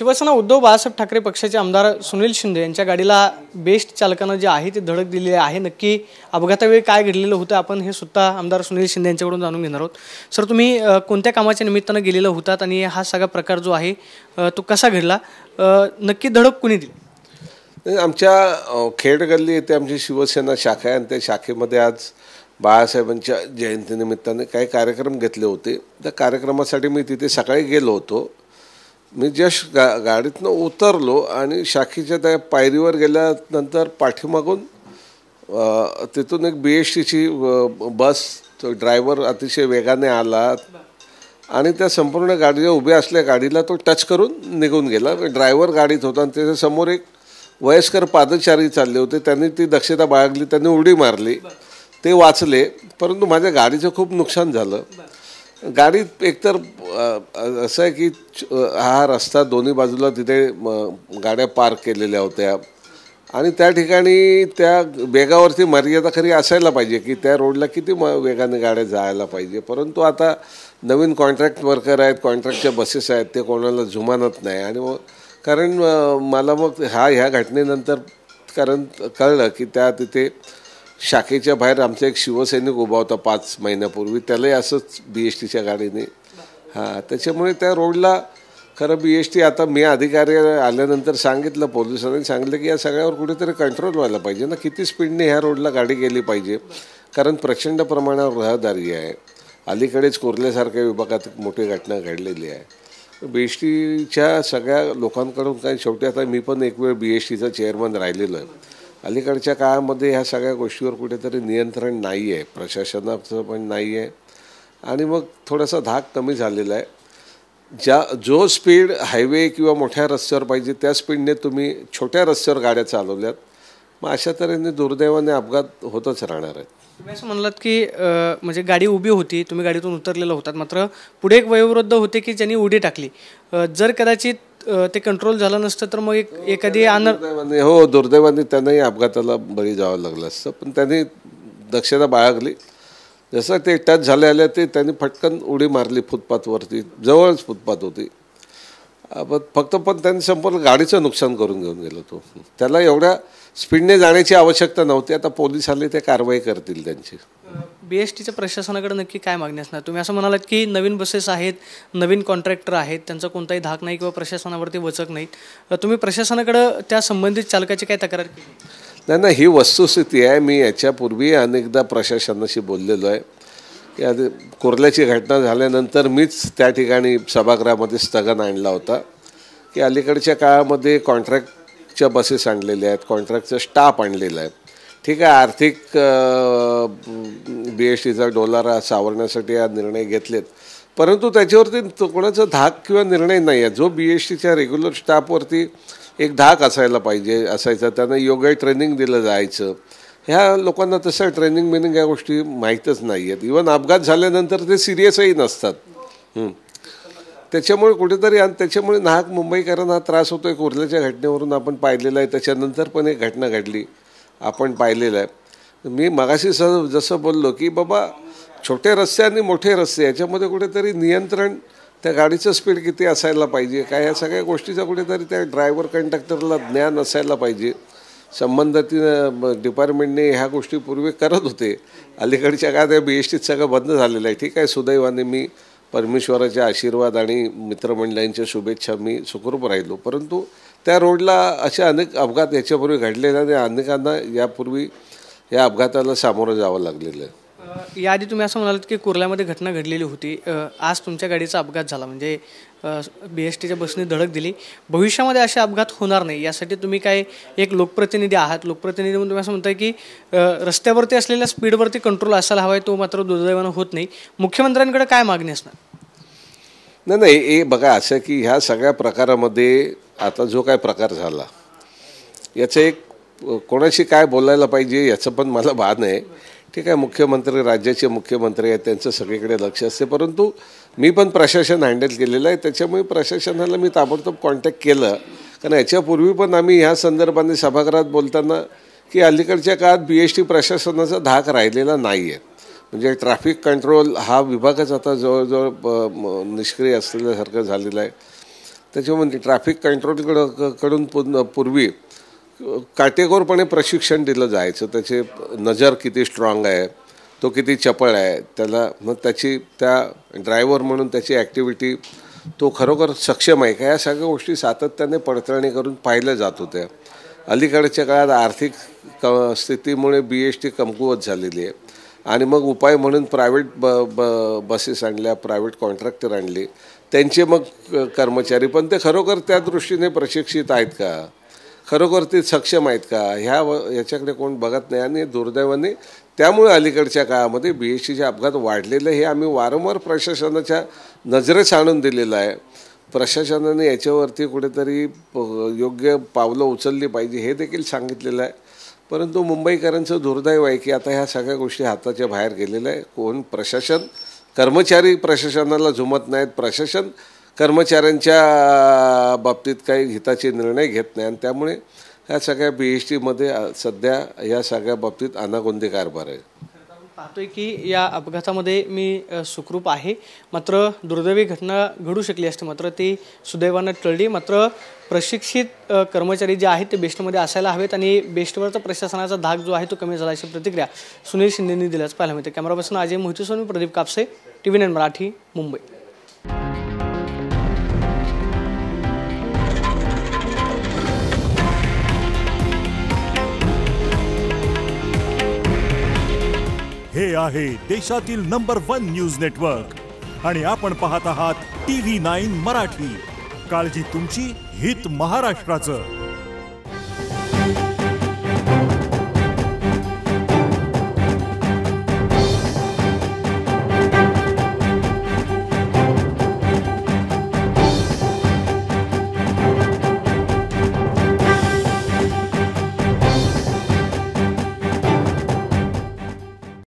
शिवसेना उद्धव बाळासाहेब ठाकरे पक्षाचे आमदार सुनील शिंदे यांच्या गाडीला बेस्ट चालकानं जे आहे ते धडक दिलेली आहे। नक्की अपघातावेळी काय घडलेलं होतं आपण हे सुद्धा आमदार सुनील शिंदे यांच्याकडून जाणून घेणार आहोत। सर, तुम्ही कोणत्या कामाच्या निमित्तानं गेलेलं होतात आणि हा सगळा प्रकार जो आहे तो कसा घडला, नक्की धडक कोणी दिली? आमच्या खेड गल्ली येथे आमची शिवसेना शाखा आहे आणि त्या शाखेमध्ये आज बाळासाहेबांच्या जयंतीनिमित्ताने काही कार्यक्रम घेतले होते। त्या कार्यक्रमासाठी मी तिथे सकाळी गेलो होतो। मी जस्ट गाडीतनं उतरलो आणि शाखेच्या त्या पायरीवर गेल्यानंतर पाठीमागून तिथून एक BSTची बस, तो ड्रायव्हर अतिशय वेगाने आला आणि त्या संपूर्ण गाडीला उभ्या असल्या गाडीला तो टच करून निघून गेला। ड्रायव्हर गाडीत होता आणि त्याच्यासमोर एक वयस्कर पादचारी चालले होते, त्यांनी ती दक्षता बाळगली, त्यांनी उडी मारली, ते वाचले, परंतु माझ्या गाडीचं खूप नुकसान झालं। गाडीत एकतर असं आहे की हा रस्ता दोन्ही बाजूला तिथे गाड्या पार्क केलेल्या होत्या आणि त्या ठिकाणी त्या वेगावरती मर्यादा खरी असायला पाहिजे की त्या रोडला किती वेगाने गाड्या जायला पाहिजे, परंतु आता नवीन कॉन्ट्रॅक्ट वर्कर आहेत, कॉन्ट्रॅक्टच्या बसेस आहेत, ते कोणाला जुमानत नाही। आणि मग कारण मला मग ह्या घटनेनंतर कळलं की त्या तिथे शाखेच्या बाहेर आमचा एक शिवसैनिक उभा होता 5 महिन्यापूर्वी, त्यालाही असंच BSTच्या गाडीने त्याच्यामुळे त्या रोडला खरं BST आता मी अधिकारी आल्यानंतर सांगितलं, पोलिसांनी सांगितलं की या सगळ्यावर कुठेतरी कंट्रोल व्हायला पाहिजे ना, किती स्पीडने ह्या रोडला गाडी गेली पाहिजे, कारण प्रचंड प्रमाणावर रहदारी आहे। अलीकडेच कोर्ल्यासारख्या विभागात मोठी घटना घडलेली आहे। BSTच्या सगळ्या लोकांकडून काही शेवटी आता मी पण एक वेळ BSTचा चेअरमन राहिलेलो आहे। अलीकडच्या काळामध्ये ह्या सगळ्या गोष्टीवर कुठेतरी नियंत्रण नाही आहे, प्रशासनाचं पण नाही आहे आणि मग थोडासा धाक कमी झालेला आहे। जो स्पीड हायवे किंवा मोठ्या रस्त्यावर पाहिजे त्या स्पीडने तुम्ही छोट्या रस्त्यावर गाड्या चालवल्यात, मग अशा तऱ्हेने दुर्दैवाने अपघात होतच राहणार आहेत। तुम्ही असं म्हणलात की म्हणजे गाडी उभी होती, तुम्ही गाडीतून उतरलेला होतात, मात्र पुढे एक वयोवृद्ध होते की ज्यांनी उडी टाकली, जर कदाचित ते कंट्रोल झालं नसतं तर मग एखादी दुर्दैवाने त्यांनाही अपघाताला बळी जावं लागलं असतं, पण त्यांनी दक्षता बाळगली। जसं ते टच झाले आले ते त्यांनी फटकन उडी मारली फुटपाथवरती, जवळच फुटपाथ होती, पण त्यांनी संपूर्ण गाडीचं नुकसान करून घेऊन गेलो। तो त्याला एवढ्या स्पीडने जाण्याची आवश्यकता नव्हती। आता पोलीस आले ते कारवाई करतील त्यांची। BSTच्या प्रशासनाकडे नक्की काय मागणी असणार? तुम्ही असं म्हणालात की नवीन बसेस आहेत, नवीन कॉन्ट्रॅक्टर आहेत, त्यांचा कोणताही धाक नाही किंवा प्रशासनावरती वचक नाहीत, तुम्ही प्रशासनाकडे त्या संबंधित चालकाची काय तक्रार केली? नाही, ही वस्तुस्थिती आहे। मी याच्यापूर्वी अनेकदा प्रशासनाशी बोललेलो आहे की आधी कोर्ल्याची घटना झाल्यानंतर मीच त्या ठिकाणी सभागृहामध्ये स्थगन आणला होता की अलीकडच्या काळामध्ये कॉन्ट्रॅक्टच्या बसेस आणलेल्या आहेत, कॉन्ट्रॅक्टचा स्टाफ आणलेला आहे। ठीक आहे, आर्थिक BSTचा डोलारा सावरण्यासाठी हा निर्णय घेतलेत, परंतु त्याच्यावरती कोणाचा धाक किंवा निर्णय नाही आहे। जो BSTच्या रेग्युलर स्टाफवरती एक धाक असायला पाहिजे असायचा, त्यांना योग्य ट्रेनिंग दिलं जायचं। ह्या लोकांना तसं ट्रेनिंग मिनिंग या गोष्टी माहीतच नाही आहेत। इव्हन अपघात झाल्यानंतर ते सिरियसही नसतात। त्याच्यामुळे कुठेतरी आणि त्याच्यामुळे नाहक मुंबईकरांना त्रास होतोय। कोर्ल्याच्या घटनेवरून आपण पाहिलेलं आहे, त्याच्यानंतर पण एक घटना घडली आपण पाहिलेलं आहे। मी मगाशी जसं बोललो की बाबा छोटे रस्ते आणि मोठे रस्ते याच्यामध्ये कुठेतरी नियंत्रण, त्या गाडीचं स्पीड किती असायला पाहिजे, काय ह्या सगळ्या गोष्टीचा कुठेतरी त्या ड्रायव्हर कंडक्टरला ज्ञान असायला पाहिजे। संबंधित डिपार्टमेंटने ह्या गोष्टी पूर्वी करत होते, अलीकडच्या काळात या BSTत सगळं बंद झालेलं आहे। ठीक आहे, सुदैवाने मी परमेश्वराच्या आशीर्वाद आणि मित्रमंडळींच्या शुभेच्छा मी सुखरूप राहिलो, परंतु त्या रोडला असे अनेक अपघात याच्यापूर्वी घडलेले आणि अनेकांना यापूर्वी या अपघाताला सामोरं जावं लागलेलं आहे। याआधी तुम्ही असं म्हणालात की कुर्ल्यामध्ये घटना घडलेली होती, आज तुमच्या गाडीचा अपघात झाला, म्हणजे BSTच्या बसने धडक दिली, भविष्यामध्ये असे अपघात होणार नाही यासाठी तुम्ही काय एक लोकप्रतिनिधी आहात, लोकप्रतिनिधी म्हणून तुम्ही असं म्हणताय की रस्त्यावरती असलेल्या स्पीडवरती कंट्रोल असायला हवा आहे, तो मात्र दुर्दैवानं होत नाही, मुख्यमंत्र्यांकडे काय मागणी असणार? नाही, हे बघा असं की ह्या सगळ्या प्रकारामध्ये आता जो काय प्रकार झाला याचं एक कोणाशी काय बोलायला पाहिजे याचं पण मला भान आहे। ठीक आहे, मुख्यमंत्री, राज्याचे मुख्यमंत्री आहेत, त्यांचं सगळीकडे लक्ष असते, परंतु मी पण प्रशासन हँडल केलेलं आहे, त्याच्यामुळे प्रशासनाला मी ताबडतोब कॉन्टॅक्ट केलं, कारण याच्यापूर्वी पण आम्ही ह्या संदर्भाने सभागृहात बोलताना की अलीकडच्या काळात BST प्रशासनाचा धाक राहिलेला नाही आहे। म्हणजे ट्रॅफिक कंट्रोल हा विभागच आता जवळजवळ निष्क्रिय असलेल्यासारखं झालेलं आहे। त्याच्यामध्ये ट्रॅफिक कंट्रोलकडून पूर्वी काटेकोरपणे प्रशिक्षण दिलं जायचं. त्याचे नजर किती स्ट्रॉंग आहे, तो किती चपळ आहे, त्याला मग त्या ड्रायव्हर म्हणून त्याची ॲक्टिव्हिटी तो खरोखर सक्षम आहे का, या सगळ्या गोष्टी सातत्याने पडताळणी करून पाहिल्या जात होत्या. अलीकडच्या काळात आर्थिक स्थितीमुळे BST कमकुवत झालेली आहे आणि मग उपाय म्हणून प्रायव्हेट बसेस आणल्या, प्रायव्हेट कॉन्ट्रॅक्टर आणले, त्यांचे मग कर्मचारी. पण ते खरोखर त्या दृष्टीने प्रशिक्षित आहेत का, खरोखर ते सक्षम आहेत का, याच्याकडे कोण बघत नाही. आणि दुर्दैवाने त्यामुळे अलीकडच्या काळामध्ये BSTचे अपघात वाढलेले हे आम्ही वारंवार प्रशासनाच्या नजरेस आणून दिलेलं आहे. प्रशासनाने याच्यावरती कुठेतरी योग्य पावलं उचलली पाहिजे हे देखील सांगितलेलं आहे. परंतु मुंबईकरांचं दुर्दैव आहे की आता ह्या सगळ्या गोष्टी हाताच्या बाहेर गेलेल्या आहे. कोण प्रशासन, कर्मचारी प्रशासनाला जुमत नाहीत, प्रशासन कर्मचाऱ्यांच्या बाबतीत काही हिताचे निर्णय घेत नाही आणि त्यामुळे ह्या सगळ्या BSTमध्ये सध्या या सगळ्या बाबतीत अनागोंदी कारभार आहे. पाहतोय की या अपघातामध्ये मी सुखरूप आहे, मात्र दुर्दैवी घटना घडू शकली असते, मात्र ती सुदैवानं टळली. मात्र प्रशिक्षित कर्मचारी जे आहेत ते बेस्टमध्ये असायला हवेत आणि बेस्टवरचा प्रशासनाचा धाक जो आहे तो कमी झाला, अशी प्रतिक्रिया सुनील शिंदेंनी दिल्याचं पाहायला मिळते. कॅमेरा पर्सन अजय मोहितेसोबत प्रदीप कापसे, TV9 मराठी, मुंबई. हे आहे देशातील नंबर 1 न्यूज नेटवर्क आणि आपण पाहत आहात TV9 मराठी. काळजी तुमची, हित महाराष्ट्राचं.